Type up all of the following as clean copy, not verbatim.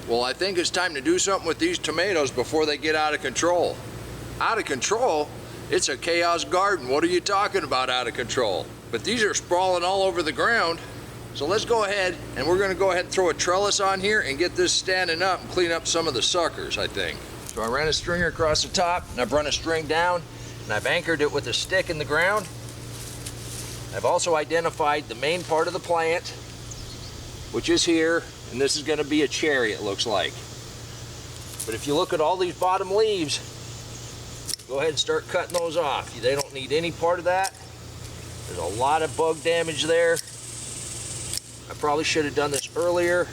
Well, I think it's time to do something with these tomatoes before they get out of control. Out of control? It's a chaos garden. What are you talking about, out of control? But these are sprawling all over the ground. So let's go ahead, and we're gonna go ahead and throw a trellis on here and get this standing up and clean up some of the suckers, I think. So I ran a stringer across the top, and I've run a string down, and I've anchored it with a stick in the ground. I've also identified the main part of the plant, which is here, and this is gonna be a cherry, it looks like. But if you look at all these bottom leaves, go ahead and start cutting those off. They don't need any part of that. There's a lot of bug damage there. I probably should have done this earlier.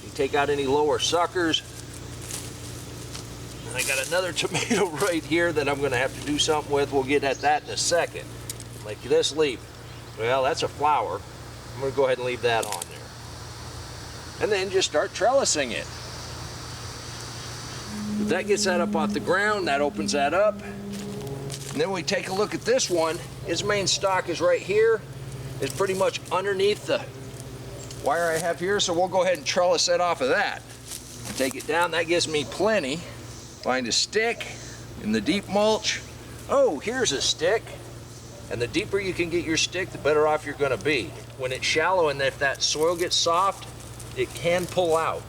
You take out any lower suckers. And I got another tomato right here that I'm gonna have to do something with. We'll get at that in a second. Like this leaf. Well, that's a flower. I'm gonna go ahead and leave that on there. And then just start trellising it. If that gets that up off the ground, that opens that up. And then we take a look at this one. Its main stalk is right here. It's pretty much underneath the wire I have here, so we'll go ahead and trellis that off of that. Take it down, that gives me plenty. Find a stick in the deep mulch. Oh, here's a stick. And the deeper you can get your stick, the better off you're gonna be. When it's shallow and if that soil gets soft, it can pull out.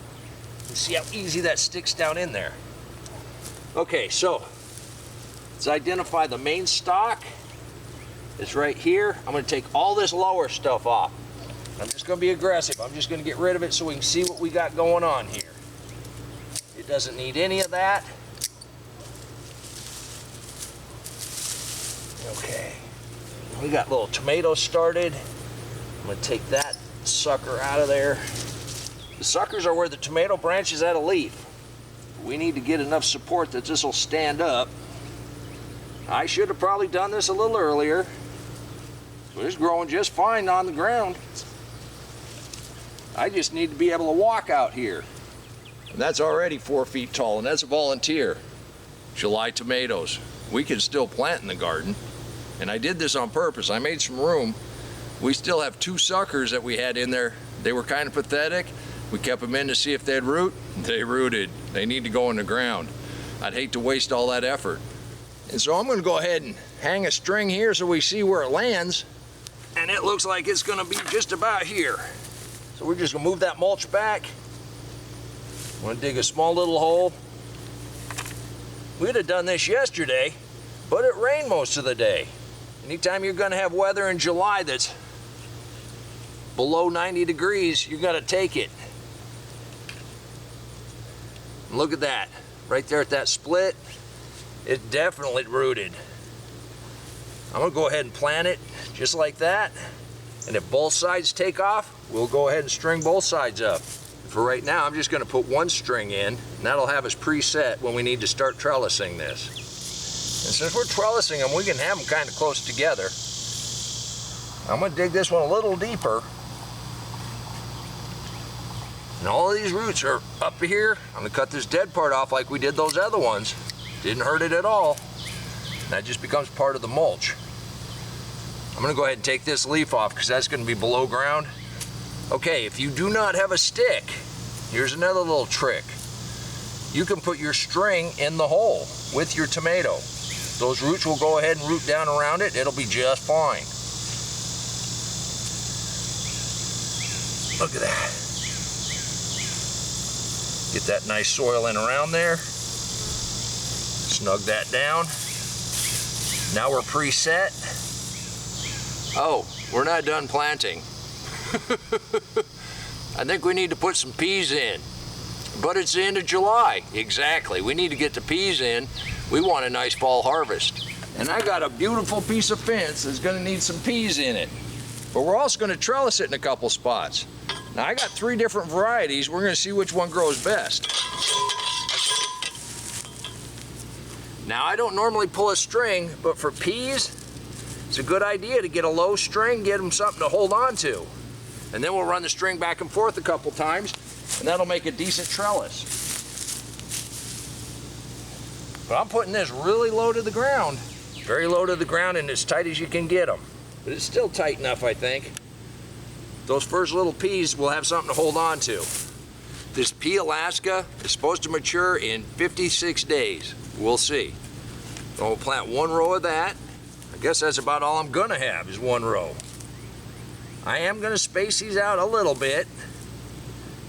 You see how easy that sticks down in there. Okay, so let's identify the main stalk. It's right here. I'm gonna take all this lower stuff off. I'm just gonna be aggressive. I'm just gonna get rid of it so we can see what we got going on here. It doesn't need any of that. Okay, we got little tomatoes started. I'm gonna take that sucker out of there. The suckers are where the tomato branches out a leaf. We need to get enough support that this will stand up. I should have probably done this a little earlier. So it's growing just fine on the ground. I just need to be able to walk out here. And that's already 4 feet tall, and that's a volunteer. July tomatoes. We can still plant in the garden. And I did this on purpose. I made some room. We still have 2 suckers that we had in there. They were kind of pathetic. We kept them in to see if they'd root. They rooted. They need to go in the ground. I'd hate to waste all that effort. And so I'm gonna go ahead and hang a string here so we see where it lands. And it looks like it's gonna be just about here. So we're just gonna move that mulch back. I'm gonna dig a small little hole. We'd have done this yesterday, but it rained most of the day. Anytime you're gonna have weather in July that's below 90 degrees, you gotta take it. And look at that, right there at that split. It definitely rooted. I'm gonna go ahead and plant it just like that. And if both sides take off, we'll go ahead and string both sides up. For right now, I'm just gonna put one string in, and that'll have us preset when we need to start trellising this. And since we're trellising them, we can have them kind of close together. I'm gonna dig this one a little deeper. And all of these roots are up here. I'm gonna cut this dead part off like we did those other ones. Didn't hurt it at all. And that just becomes part of the mulch. I'm gonna go ahead and take this leaf off because that's gonna be below ground. Okay, if you do not have a stick, here's another little trick. You can put your string in the hole with your tomato. Those roots will go ahead and root down around it. It'll be just fine. Look at that. Get that nice soil in around there. Snug that down. Now we're preset. Oh, we're not done planting. I think we need to put some peas in. But it's the end of July. Exactly. We need to get the peas in. We want a nice fall harvest. And I got a beautiful piece of fence that's gonna need some peas in it. But we're also gonna trellis it in a couple spots. Now I got 3 different varieties. We're gonna see which one grows best. Now I don't normally pull a string, but for peas, it's a good idea to get a low string, get them something to hold on to. And then we'll run the string back and forth a couple times, and that'll make a decent trellis. But I'm putting this really low to the ground. Very low to the ground and as tight as you can get them. But it's still tight enough, I think. Those first little peas will have something to hold on to. This pea Alaska is supposed to mature in 56 days. We'll see. So we'll plant one row of that. I guess that's about all I'm gonna have is one row. I am gonna space these out a little bit.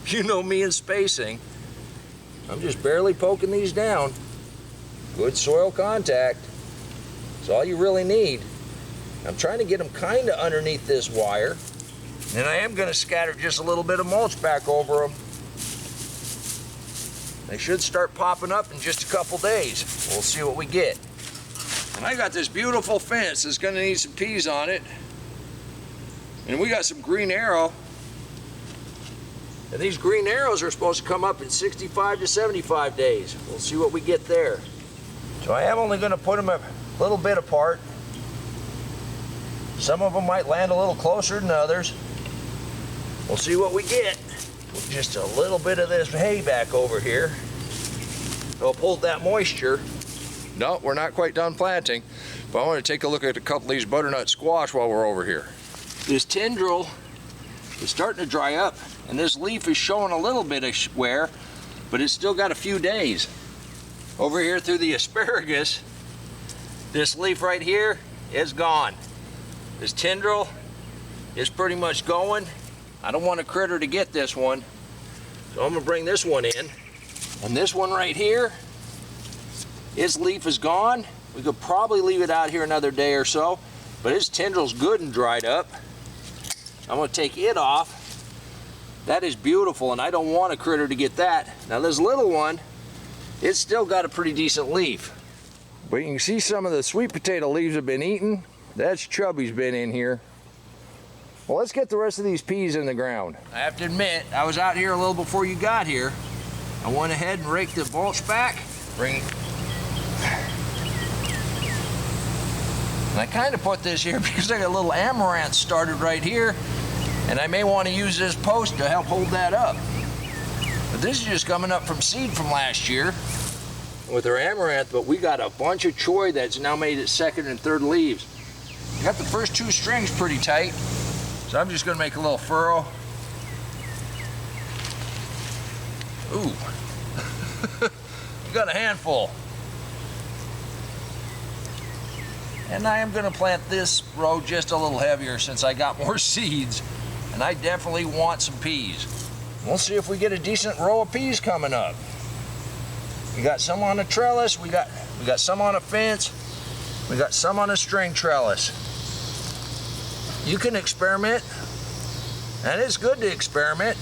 You know me and spacing. I'm just barely poking these down. Good soil contact. That's all you really need. I'm trying to get them kind of underneath this wire. And I am gonna scatter just a little bit of mulch back over them. They should start popping up in just a couple days. We'll see what we get. And I got this beautiful fence that's gonna need some peas on it. And we got some green arrow. And these green arrows are supposed to come up in 65 to 75 days. We'll see what we get there. So I am only gonna put them a little bit apart. Some of them might land a little closer than others. We'll see what we get. With just a little bit of this hay back over here. It'll hold that moisture. No, we're not quite done planting, but I want to take a look at a couple of these butternut squash while we're over here. This tendril is starting to dry up, and this leaf is showing a little bit of wear, but it's still got a few days. Over here through the asparagus, this leaf right here is gone. This tendril is pretty much going. I don't want a critter to get this one, so I'm gonna bring this one in. And this one right here, its leaf is gone. We could probably leave it out here another day or so, but its tendril's good and dried up. I'm gonna take it off. That is beautiful, and I don't want a critter to get that. Now this little one, it's still got a pretty decent leaf. But you can see some of the sweet potato leaves have been eaten. That's Chubby's been in here. Well, let's get the rest of these peas in the ground. I have to admit, I was out here a little before you got here. I went ahead and raked the mulch back. And I kind of put this here because I got a little amaranth started right here, and I may want to use this post to help hold that up. But this is just coming up from seed from last year with our amaranth, but we got a bunch of choy that's now made its second and third leaves. I got the first two strings pretty tight, so I'm just gonna make a little furrow. Ooh, you got a handful. And I am gonna plant this row just a little heavier since I got more seeds, and I definitely want some peas. We'll see if we get a decent row of peas coming up. We got some on a trellis, we got some on a fence, we got some on a string trellis. You can experiment, and it's good to experiment.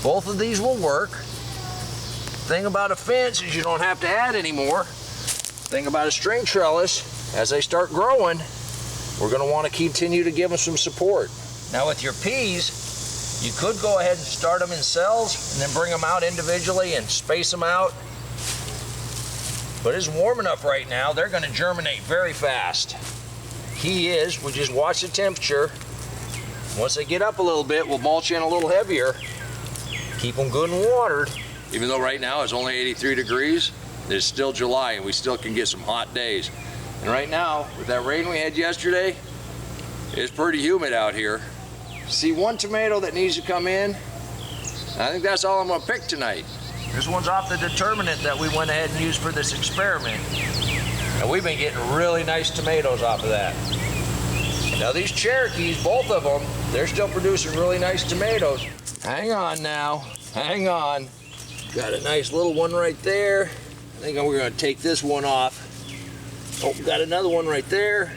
Both of these will work. Thing about a fence is you don't have to add any more. Thing about a string trellis, as they start growing, we're gonna want to continue to give them some support. Now with your peas, you could go ahead and start them in cells and then bring them out individually and space them out. But it's warm enough right now, they're gonna germinate very fast. Key is, we just watch the temperature. Once they get up a little bit, we'll mulch in a little heavier. Keep them good and watered. Even though right now it's only 83 degrees, it's still July and we still can get some hot days. And right now, with that rain we had yesterday, it's pretty humid out here. See one tomato that needs to come in. I think that's all I'm gonna pick tonight. This one's off the determinant that we went ahead and used for this experiment. And we've been getting really nice tomatoes off of that. Now these Cherokees, both of them, they're still producing really nice tomatoes. Hang on now, hang on. Got a nice little one right there. I think we're gonna take this one off. Oh, got another one right there.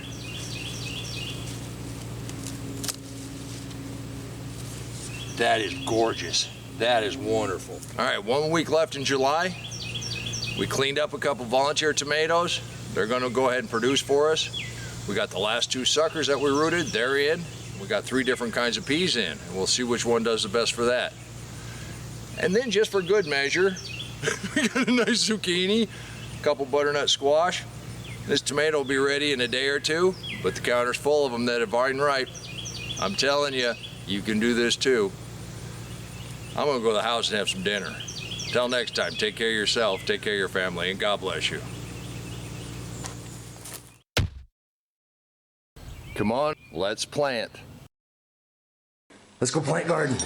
That is gorgeous. That is wonderful. All right, 1 week left in July. We cleaned up a couple volunteer tomatoes. They're gonna go ahead and produce for us. We got the last two suckers that we rooted, they're in. We got 3 different kinds of peas in, and we'll see which one does the best for that. And then just for good measure, we got a nice zucchini, a couple butternut squash. This tomato will be ready in a day or two, but the counter's full of them that are vine ripe. I'm telling you, you can do this too. I'm gonna go to the house and have some dinner. Till next time, take care of yourself, take care of your family, and God bless you. Come on, let's plant. Let's go plant garden.